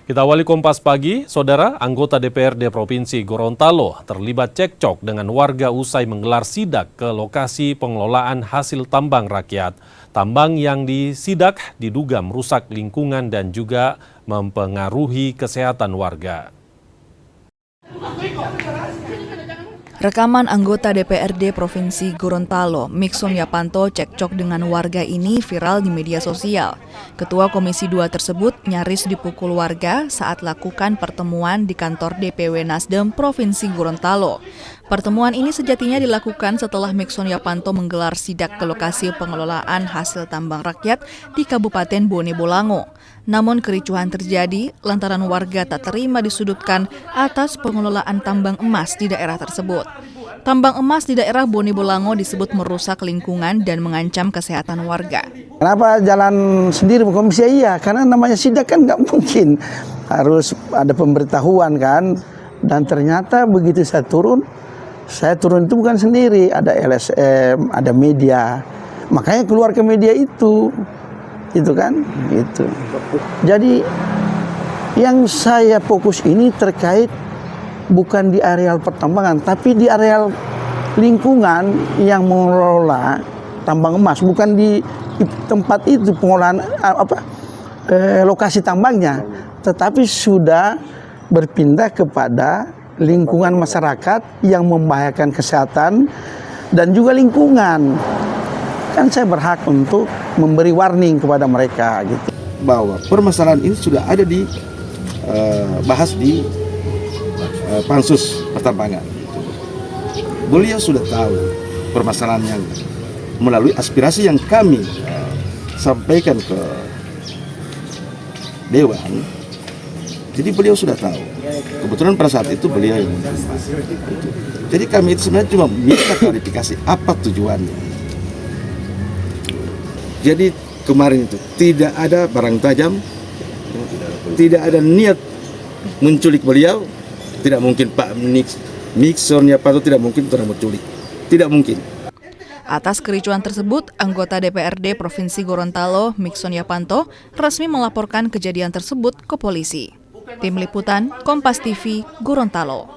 Kita awali Kompas Pagi, Saudara, anggota DPRD Provinsi Gorontalo terlibat cekcok dengan warga usai menggelar sidak ke lokasi pengelolaan hasil tambang rakyat. Tambang yang disidak diduga merusak lingkungan dan juga mempengaruhi kesehatan warga. Rekaman anggota DPRD Provinsi Gorontalo, Mixon Yapanto, cekcok dengan warga ini viral di media sosial. Ketua Komisi 2 tersebut nyaris dipukul warga saat lakukan pertemuan di kantor DPW Nasdem Provinsi Gorontalo. Pertemuan ini sejatinya dilakukan setelah Mixon Yapanto menggelar sidak ke lokasi pengelolaan hasil tambang rakyat di Kabupaten Bone Bolango. Namun kericuhan terjadi lantaran warga tak terima disudutkan atas pengelolaan tambang emas di daerah tersebut. Tambang emas di daerah Bone Bolango disebut merusak lingkungan dan mengancam kesehatan warga. Kenapa jalan sendiri komisi? Iya, karena namanya sidak kan nggak mungkin. Harus ada pemberitahuan kan. Dan ternyata begitu saya turun itu bukan sendiri. Ada LSM, ada media. Makanya keluar ke media itu kan, gitu. Jadi yang saya fokus ini terkait bukan di areal pertambangan, tapi di areal lingkungan yang mengelola tambang emas, bukan di tempat itu pengolahan lokasi tambangnya, tetapi sudah berpindah kepada lingkungan masyarakat yang membahayakan kesehatan dan juga lingkungan. Kan saya berhak untuk memberi warning kepada mereka gitu. Bahwa permasalahan ini sudah ada bahas di Pansus Pertambangan. Beliau sudah tahu permasalahan yang melalui aspirasi yang kami sampaikan ke Dewan. Jadi beliau sudah tahu. Kebetulan pada saat itu beliau yang menerima. Jadi kami itu sebenarnya cuma minta klarifikasi apa tujuannya. Jadi kemarin itu tidak ada barang tajam, tidak ada niat menculik beliau, tidak mungkin Pak Mixon Yapanto tidak mungkin pernah menculik, tidak mungkin. Atas kericuan tersebut, anggota DPRD Provinsi Gorontalo, Mixon Yapanto, resmi melaporkan kejadian tersebut ke polisi. Tim Liputan, Kompas TV, Gorontalo.